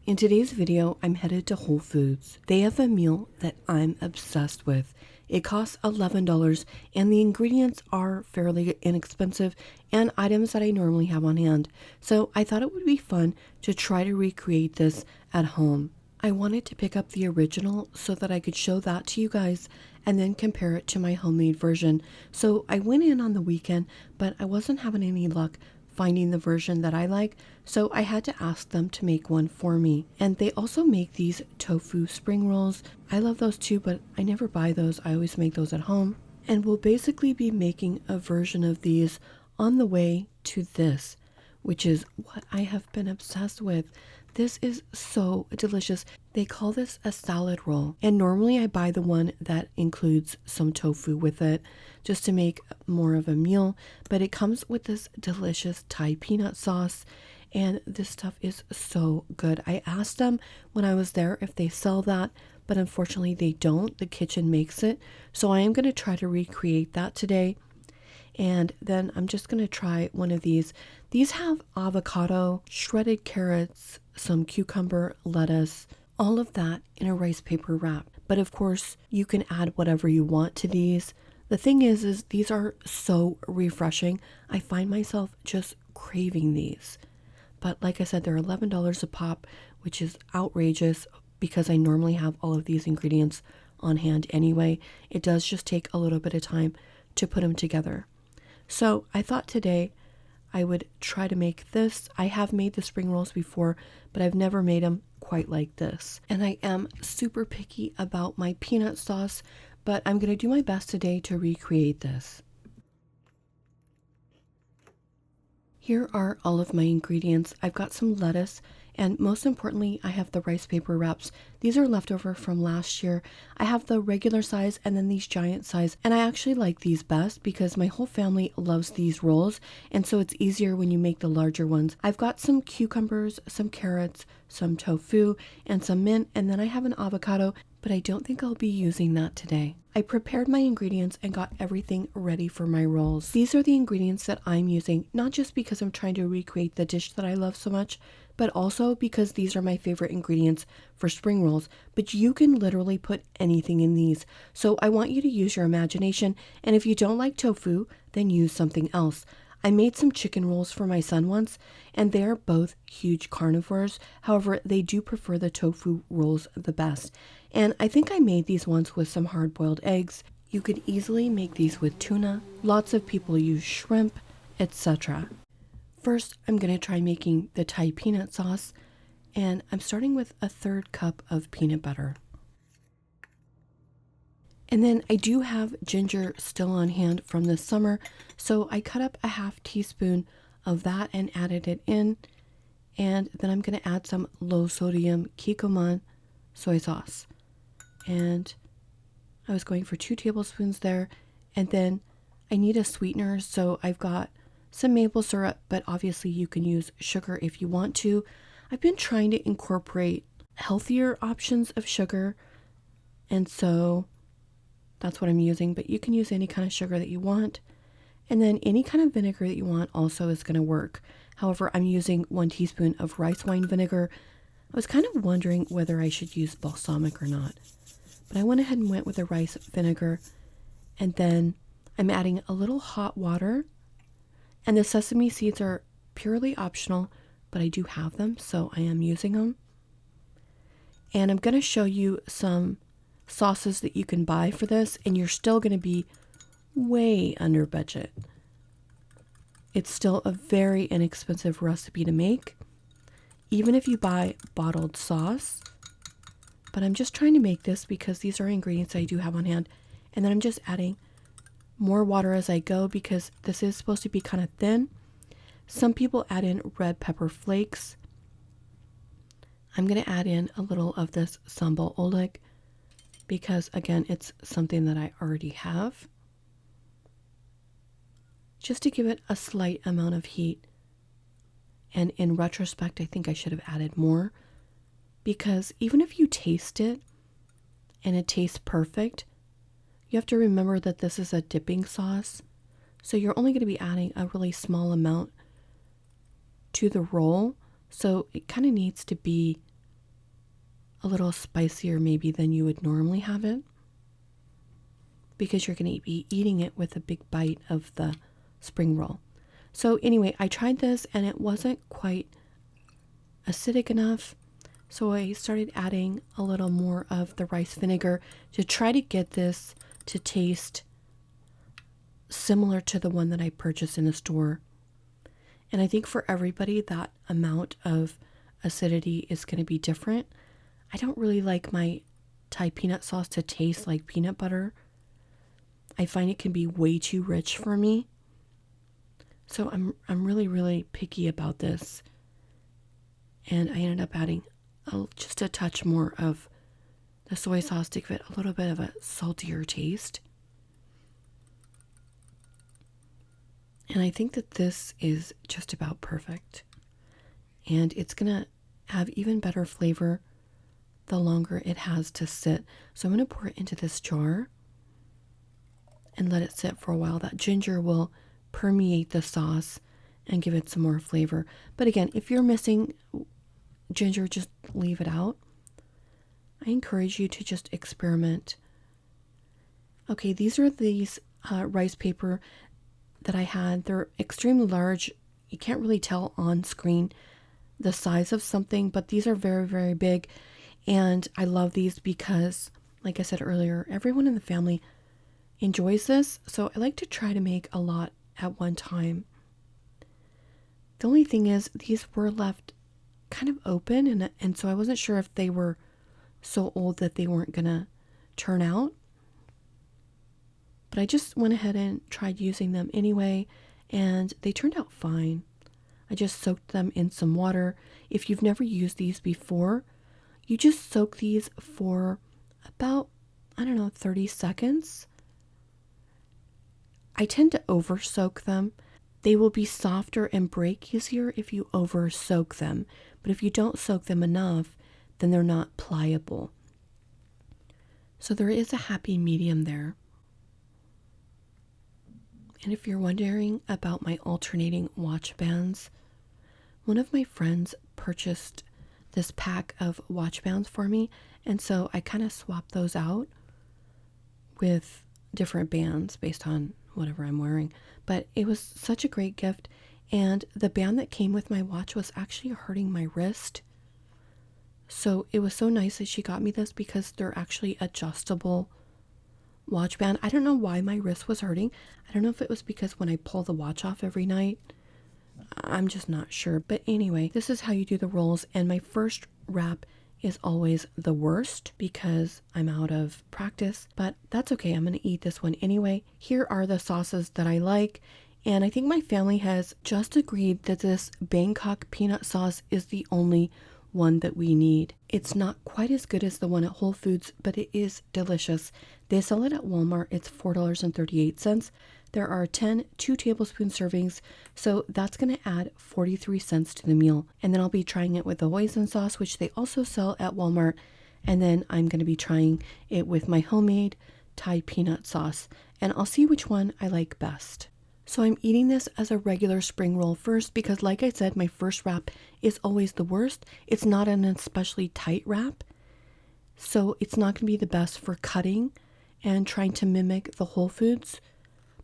In today's video, I'm headed to Whole Foods. They have a meal that I'm obsessed with. It costs $11 and the ingredients are fairly inexpensive and items that I normally have on hand. So I thought it would be fun to try to recreate this at home. I wanted to pick up the original so that I could show that to you guys and then compare it to my homemade version. So I went in on the weekend, but I wasn't having any luck finding the version that I like, so I had to ask them to make one for me. And they also make these tofu spring rolls. I love those too, but I never buy those. I always make those at home. And we'll basically be making a version of these on the way to this, which is what I have been obsessed with. This is so delicious. They call this a salad roll. And normally I buy the one that includes some tofu with it just to make more of a meal. But it comes with this delicious Thai peanut sauce. And this stuff is so good. I asked them when I was there if they sell that, but unfortunately they don't. The kitchen makes it. So I am going to try to recreate that today. And then I'm just going to try one of these. These have avocado, shredded carrots, some cucumber, lettuce, all of that in a rice paper wrap. But of course, you can add whatever you want to these. The thing is these are so refreshing. I find myself just craving these. But like I said, they're $11 a pop, which is outrageous because I normally have all of these ingredients on hand anyway. It does just take a little bit of time to put them together. So I thought today I would try to make this. I have made the spring rolls before, but I've never made them quite like this. And I am super picky about my peanut sauce, but I'm going to do my best today to recreate this. Here are all of my ingredients. I've got some lettuce, and most importantly, I have the rice paper wraps. These are leftover from last year. I have the regular size and then these giant size, and I actually like these best because my whole family loves these rolls, and so it's easier when you make the larger ones. I've got some cucumbers, some carrots, some tofu, and some mint, and then I have an avocado, but I don't think I'll be using that today. I prepared my ingredients and got everything ready for my rolls. These are the ingredients that I'm using, not just because I'm trying to recreate the dish that I love so much, but also because these are my favorite ingredients for spring rolls. But you can literally put anything in these. So I want you to use your imagination, and if you don't like tofu, then use something else. I made some chicken rolls for my son once, and they're both huge carnivores. However, they do prefer the tofu rolls the best. And I think I made these once with some hard-boiled eggs. You could easily make these with tuna. Lots of people use shrimp, etc. First, I'm going to try making the Thai peanut sauce, and I'm starting with a 1/3 cup of peanut butter. And then I do have ginger still on hand from this summer, so I cut up a 1/2 teaspoon of that and added it in. And then I'm going to add some low sodium Kikkoman soy sauce. And I was going for 2 tablespoons there. And then I need a sweetener, so I've got some maple syrup, but obviously you can use sugar if you want to. I've been trying to incorporate healthier options of sugar, and so that's what I'm using, but you can use any kind of sugar that you want. And then any kind of vinegar that you want also is going to work. However, I'm using 1 teaspoon of rice wine vinegar. I was kind of wondering whether I should use balsamic or not, but I went ahead and went with the rice vinegar. And then I'm adding a little hot water. And the sesame seeds are purely optional, but I do have them, so I am using them. And I'm going to show you some sauces that you can buy for this, and you're still going to be way under budget. It's still a very inexpensive recipe to make, even if you buy bottled sauce. But I'm just trying to make this because these are ingredients I do have on hand. And then I'm just adding more water as I go because this is supposed to be kind of thin. Some people add in red pepper flakes. I'm going to add in a little of this sambal oelek because, again, it's something that I already have, just to give it a slight amount of heat. And in retrospect, I think I should have added more because even if you taste it and it tastes perfect, you have to remember that this is a dipping sauce, so you're only going to be adding a really small amount to the roll, so it kind of needs to be a little spicier maybe than you would normally have it, because you're going to be eating it with a big bite of the spring roll. So anyway, I tried this and it wasn't quite acidic enough. So I started adding a little more of the rice vinegar to try to get this to taste similar to the one that I purchased in the store. And I think for everybody, that amount of acidity is going to be different. I don't really like my Thai peanut sauce to taste like peanut butter. I find it can be way too rich for me. So I'm really, really picky about this. And I ended up adding just a touch more of the soy sauce to give it a little bit of a saltier taste. And I think that this is just about perfect. And it's going to have even better flavor the longer it has to sit. So I'm going to pour it into this jar and let it sit for a while. That ginger will permeate the sauce and give it some more flavor. But again, if you're missing ginger, just leave it out. I encourage you to just experiment. Okay, these are these rice paper that I had. They're extremely large. You can't really tell on screen the size of something, but these are very, very big. And I love these because, like I said earlier, everyone in the family enjoys this. So I like to try to make a lot at one time. The only thing is these were left kind of open, and so I wasn't sure if they were so old that they weren't gonna turn out. But I just went ahead and tried using them anyway, and they turned out fine. I just soaked them in some water. If you've never used these before, you just soak these for about, 30 seconds. I tend to over soak them. They will be softer and break easier if you over soak them. But if you don't soak them enough, then they're not pliable. So there is a happy medium there. And if you're wondering about my alternating watch bands, one of my friends purchased this pack of watch bands for me, and so I kind of swapped those out with different bands based on whatever I'm wearing. But it was such a great gift, and the band that came with my watch was actually hurting my wrist. So it was so nice that she got me this because they're actually adjustable watch band. I don't know why my wrist was hurting. I don't know if it was because when I pull the watch off every night. I'm just not sure. But anyway, this is how you do the rolls. And my first wrap is always the worst because I'm out of practice. But that's okay. I'm going to eat this one anyway. Here are the sauces that I like. And I think my family has just agreed that this Bangkok peanut sauce is the only one that we need. It's not quite as good as the one at Whole Foods, but it is delicious. They sell it at Walmart. It's $4.38. There are 10 2-tablespoon servings, so that's going to add 43 cents to the meal. And then I'll be trying it with the hoisin sauce, which they also sell at Walmart. And then I'm going to be trying it with my homemade Thai peanut sauce. And I'll see which one I like best. So I'm eating this as a regular spring roll first because, like I said, my first wrap is always the worst. It's not an especially tight wrap, so it's not going to be the best for cutting and trying to mimic the Whole Foods,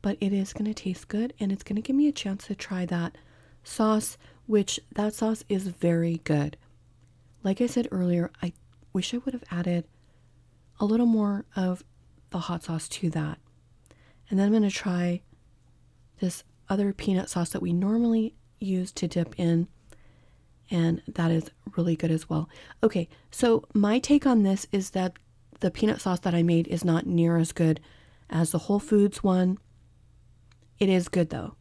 but it is going to taste good, and it's going to give me a chance to try that sauce, which that sauce is very good. Like I said earlier, I wish I would have added a little more of the hot sauce to that. And then I'm going to try this other peanut sauce that we normally use to dip in, and that is really good as well. Okay, so my take on this is that the peanut sauce that I made is not near as good as the Whole Foods one. It is good though.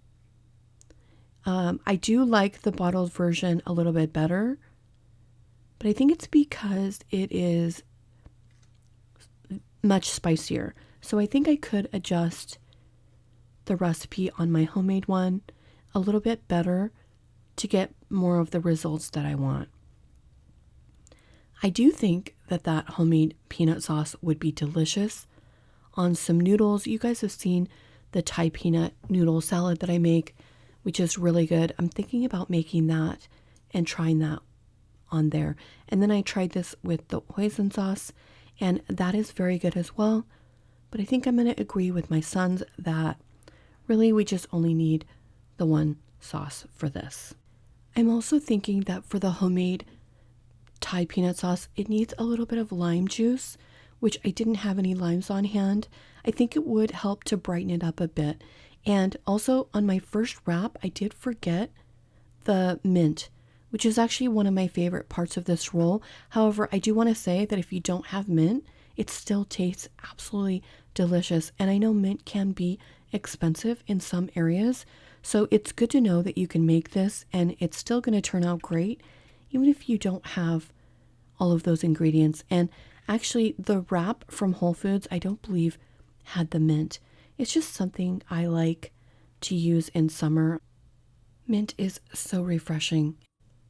I do like the bottled version a little bit better, but I think it's because it is much spicier. So I think I could adjust the recipe on my homemade one a little bit better to get more of the results that I want. I do think that that homemade peanut sauce would be delicious on some noodles. You guys have seen the Thai peanut noodle salad that I make, which is really good. I'm thinking about making that and trying that on there. And then I tried this with the hoisin sauce, and that is very good as well. But I think I'm going to agree with my sons that really we just only need the one sauce for this. I'm also thinking that for the homemade Thai peanut sauce, it needs a little bit of lime juice, which I didn't have any limes on hand. I think it would help to brighten it up a bit. And also on my first wrap, I did forget the mint, which is actually one of my favorite parts of this roll. However, I do want to say that if you don't have mint, it still tastes absolutely delicious. And I know mint can be expensive in some areas, so it's good to know that you can make this and it's still going to turn out great, even if you don't have all of those ingredients. And actually, the wrap from Whole Foods, I don't believe had the mint. It's just something I like to use in summer. Mint is so refreshing.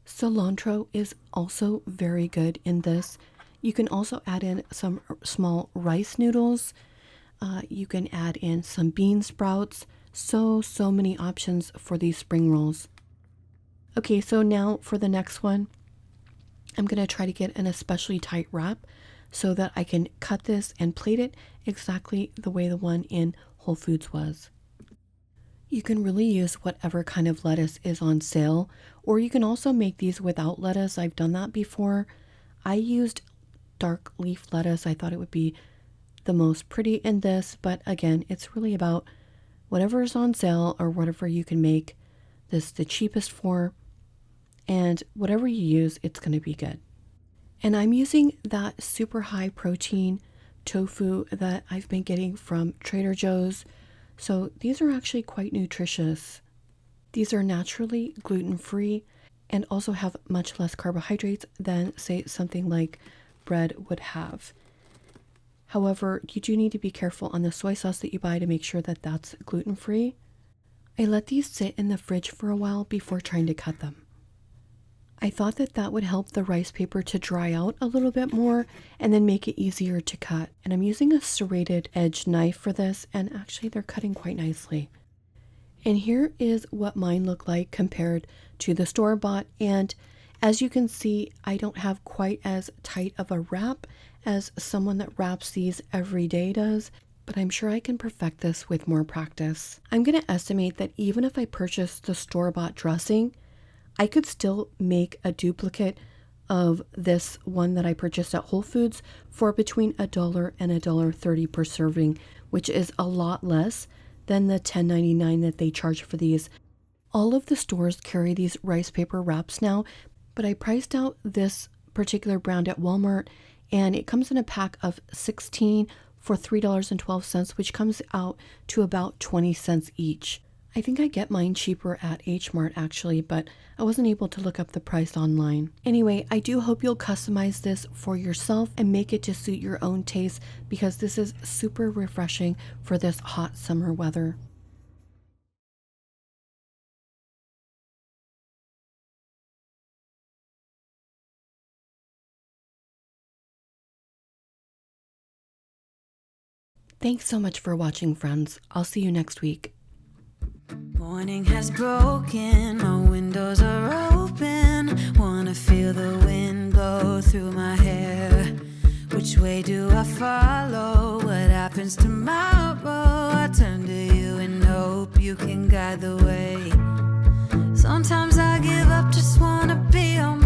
Cilantro is also very good in this. You can also add in some small rice noodles. You can add in some bean sprouts. So many options for these spring rolls. Okay, so now for the next one, I'm going to try to get an especially tight wrap so that I can cut this and plate it exactly the way the one in Whole Foods was. You can really use whatever kind of lettuce is on sale, or you can also make these without lettuce. I've done that before. I used dark leaf lettuce. I thought it would be the most pretty in this, but again, it's really about whatever is on sale or whatever you can make this the cheapest for, and whatever you use, it's going to be good. And I'm using that super high protein tofu that I've been getting from Trader Joe's. So these are actually quite nutritious. These are naturally gluten-free and also have much less carbohydrates than, say, something like bread would have. However, you do need to be careful on the soy sauce that you buy to make sure that that's gluten-free. I let these sit in the fridge for a while before trying to cut them. I thought that that would help the rice paper to dry out a little bit more and then make it easier to cut. And I'm using a serrated edge knife for this, and actually they're cutting quite nicely. And here is what mine look like compared to the store-bought. And as you can see, I don't have quite as tight of a wrap as someone that wraps these every day does, but I'm sure I can perfect this with more practice. I'm going to estimate that even if I purchase the store-bought dressing, I could still make a duplicate of this one that I purchased at Whole Foods for between $1 and $1.30 per serving, which is a lot less than the $10.99 that they charge for these. All of the stores carry these rice paper wraps now, but I priced out this particular brand at Walmart, and it comes in a pack of 16 for $3.12, which comes out to about 20 cents each. I think I get mine cheaper at H Mart actually, but I wasn't able to look up the price online. Anyway, I do hope you'll customize this for yourself and make it to suit your own taste, because this is super refreshing for this hot summer weather. Thanks so much for watching, friends. I'll see you next week. Morning has broken, my windows are open. Wanna feel the wind blow through my hair. Which way do I follow? What happens tomorrow? I turn to you and hope you can guide the way. Sometimes I give up, just wanna be on my